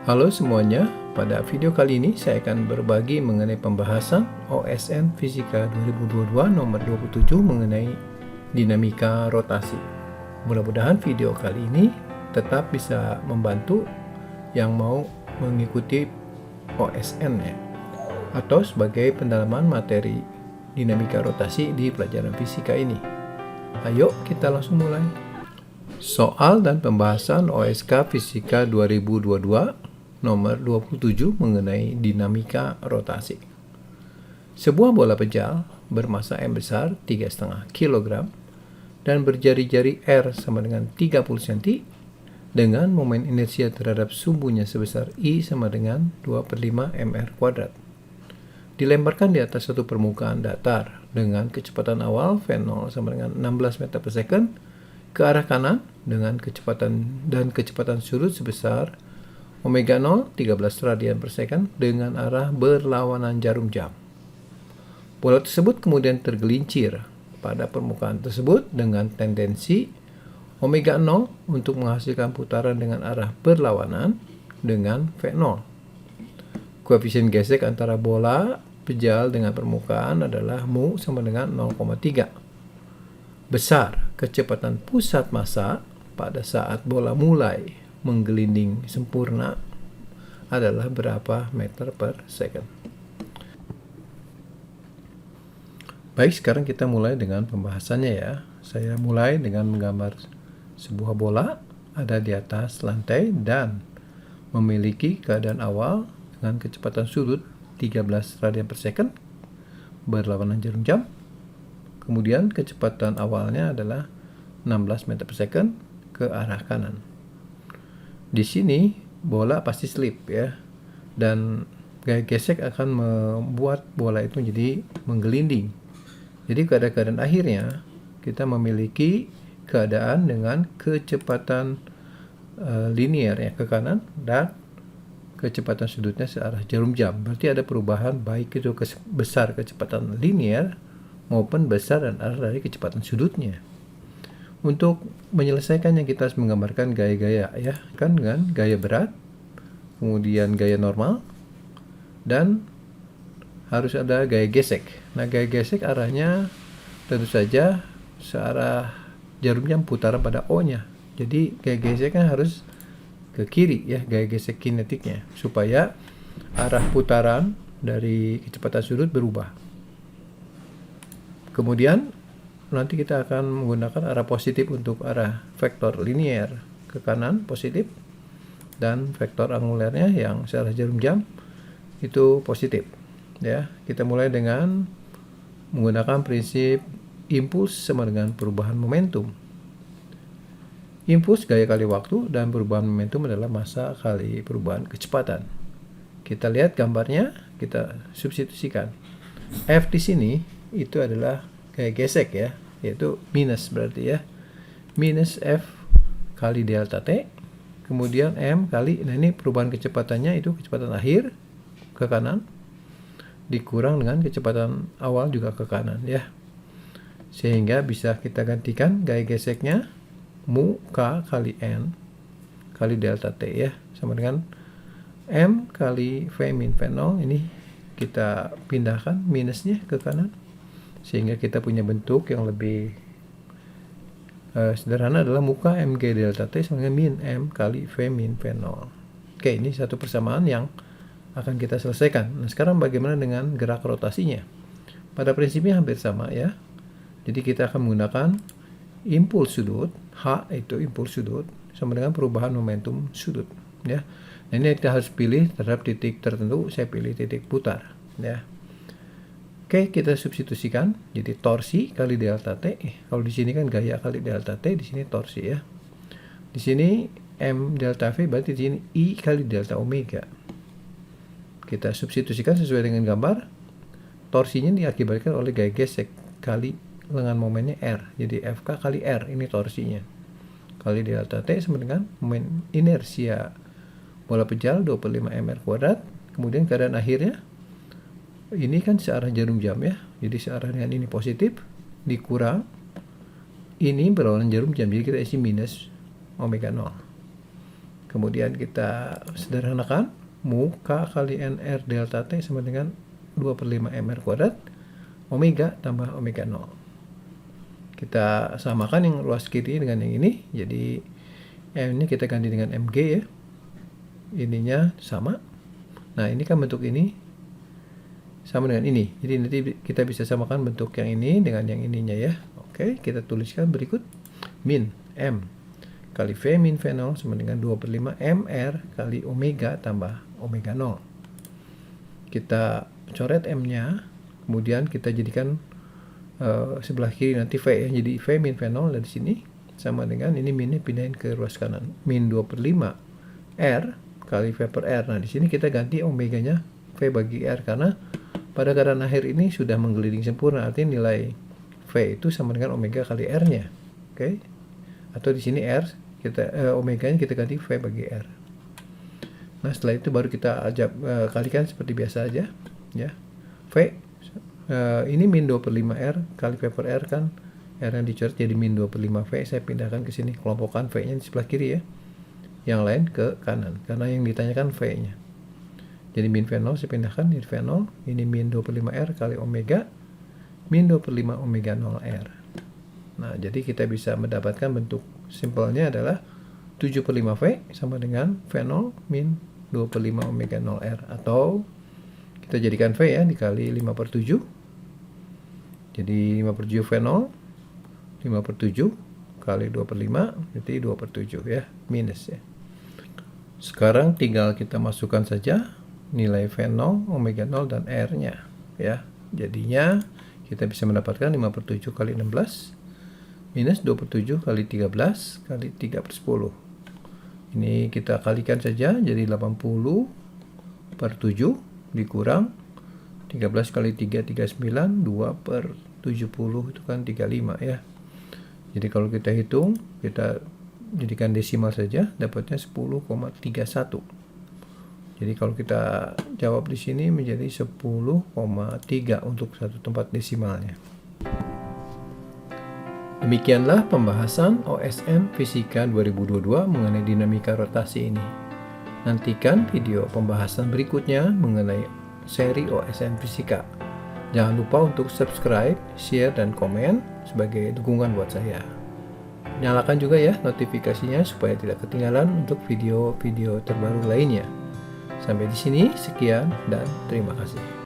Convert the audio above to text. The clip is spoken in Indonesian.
Halo semuanya, pada video kali ini saya akan berbagi mengenai pembahasan OSN Fisika 2022 nomor 27 mengenai dinamika rotasi. Mudah-mudahan video kali ini tetap bisa membantu yang mau mengikuti OSN ya, atau sebagai pendalaman materi dinamika rotasi di pelajaran fisika ini. Ayo kita langsung mulai. Soal dan pembahasan OSK Fisika 2022 nomor 27 mengenai dinamika rotasi. Sebuah bola pejal bermasa M besar 3,5 kg dan berjari-jari R sama dengan 30 cm dengan momen inersia terhadap sumbunya sebesar I sama dengan 2/5 mr². Dilemparkan di atas satu permukaan datar dengan kecepatan awal V0 sama dengan 16 meter per second ke arah kanan dengan kecepatan sudut sebesar omega 0 13 radian per second dengan arah berlawanan jarum jam. Bola tersebut kemudian tergelincir pada permukaan tersebut dengan tendensi omega 0 untuk menghasilkan putaran dengan arah berlawanan dengan V0. Koefisien gesek antara bola pejal dengan permukaan adalah mu sama dengan 0,3. Besar kecepatan pusat massa pada saat bola mulai menggelinding sempurna adalah berapa meter per second. Baik, sekarang kita mulai dengan pembahasannya ya. Saya mulai dengan menggambar sebuah bola ada di atas lantai dan memiliki keadaan awal dengan kecepatan sudut 13 radian per second berlawanan jarum jam. Kemudian kecepatan awalnya adalah 16 meter per second ke arah kanan. Di sini bola pasti slip ya, dan gaya gesek akan membuat bola itu jadi menggelinding. Jadi pada keadaan akhirnya kita memiliki keadaan dengan kecepatan linear ya ke kanan dan kecepatan sudutnya searah jarum jam. Berarti ada perubahan baik itu besar kecepatan linear maupun besar dan arah dari kecepatan sudutnya. Untuk menyelesaikannya kita harus menggambarkan gaya-gaya ya, kan dengan gaya berat, kemudian gaya normal, dan harus ada gaya gesek. Nah, gaya gesek arahnya tentu saja searah jarum jam putaran pada O-nya. Jadi gaya geseknya harus ke kiri ya, gaya gesek kinetiknya, supaya arah putaran dari kecepatan sudut berubah. Kemudian nanti kita akan menggunakan arah positif untuk arah vektor linear ke kanan positif dan vektor angulernya yang searah jarum jam itu positif ya. Kita mulai dengan menggunakan prinsip impuls sama dengan perubahan momentum. Impuls gaya kali waktu dan perubahan momentum adalah massa kali perubahan kecepatan. Kita lihat gambarnya, kita substitusikan. F di sini itu adalah gaya gesek ya, yaitu minus berarti ya, minus F kali delta T, kemudian M kali, nah ini perubahan kecepatannya itu kecepatan akhir ke kanan dikurang dengan kecepatan awal juga ke kanan ya, sehingga bisa kita gantikan gaya geseknya mu K kali N kali delta T ya, sama dengan M kali V min V0, ini kita pindahkan minusnya ke kanan sehingga kita punya bentuk yang lebih sederhana adalah muka mg delta t sama dengan min m kali v min v0. Oke, ini satu persamaan yang akan kita selesaikan. Nah, sekarang bagaimana dengan gerak rotasinya? Pada prinsipnya hampir sama ya. Jadi kita akan menggunakan impuls sudut, H itu impuls sudut, sama dengan perubahan momentum sudut ya. Nah, ini kita harus pilih terhadap titik tertentu, saya pilih titik putar ya. Oke, kita substitusikan jadi torsi kali delta T. Kalau di sini kan gaya kali delta T, di sini torsi ya. Di sini M delta V, berarti di sini I kali delta omega. Kita substitusikan sesuai dengan gambar. Torsinya diakibatkan oleh gaya gesek kali lengan momennya R. Jadi FK kali R, ini torsinya. Kali delta T sama dengan momen inersia bola pejal 2/5 mr². Kemudian keadaan akhirnya ini kan searah jarum jam ya, jadi searah dengan ini positif dikurang ini berlawanan jarum jam, jadi kita isi minus omega 0. Kemudian kita sederhanakan, mu K kali NR delta T sama dengan 2/5 MR kuadrat omega tambah omega 0. Kita samakan yang ruas kiri dengan yang ini, jadi M-nya kita ganti dengan MG ya. Ininya sama. Nah, ini kan bentuk ini sama dengan ini. Jadi nanti kita bisa samakan bentuk yang ini dengan yang ininya ya. Oke, kita tuliskan berikut. Min M kali V min V0 sama dengan 2/5 MR kali omega tambah omega 0. Kita coret M-nya, kemudian kita jadikan sebelah kiri nanti V ya. Jadi V min V0 dari sini sama dengan ini minnya pindahin ke ruas kanan. Min 2/5 R kali V per R. Nah, di sini kita ganti omeganya V bagi R karena pada keadaan akhir ini sudah menggelinding sempurna, artinya nilai V itu sama dengan omega kali R-nya. Oke. Atau di sini R kita omeganya kita ganti V bagi R. Nah, setelah itu baru kita kalikan seperti biasa aja ya. V ini min 2/5 R kali V per R kan R yang dicoret jadi min 2/5 V. Saya pindahkan ke sini, kelompokkan V-nya di sebelah kiri ya. Yang lain ke kanan karena yang ditanyakan V-nya. Jadi min V0 saya pindahkan di V0, ini min 2/5 R kali omega min 2/5 omega 0 R. Nah, jadi kita bisa mendapatkan bentuk simpelnya adalah 7/5 V sama dengan V0 min 2/5 omega 0 R, atau kita jadikan V ya dikali 5/7. Jadi 5/7 V0, 5/7 kali 2/5 jadi 2/7 ya, minus ya. Sekarang tinggal kita masukkan saja nilai V0, omega 0 dan R-nya ya. Jadinya kita bisa mendapatkan 5/7 kali 16 minus 2/7 kali 13 kali 3/10. Ini kita kalikan saja jadi 80/7 dikurang 13 kali 3 39, 2/70 itu kan 35 ya. Jadi kalau kita hitung, kita jadikan desimal saja, dapatnya 10,31. Jadi kalau kita jawab di sini menjadi 10,3 untuk satu tempat desimalnya. Demikianlah pembahasan OSN Fisika 2022 mengenai dinamika rotasi ini. Nantikan video pembahasan berikutnya mengenai seri OSN Fisika. Jangan lupa untuk subscribe, share, dan komen sebagai dukungan buat saya. Nyalakan juga ya notifikasinya supaya tidak ketinggalan untuk video-video terbaru lainnya. Sampai di sini, sekian dan terima kasih.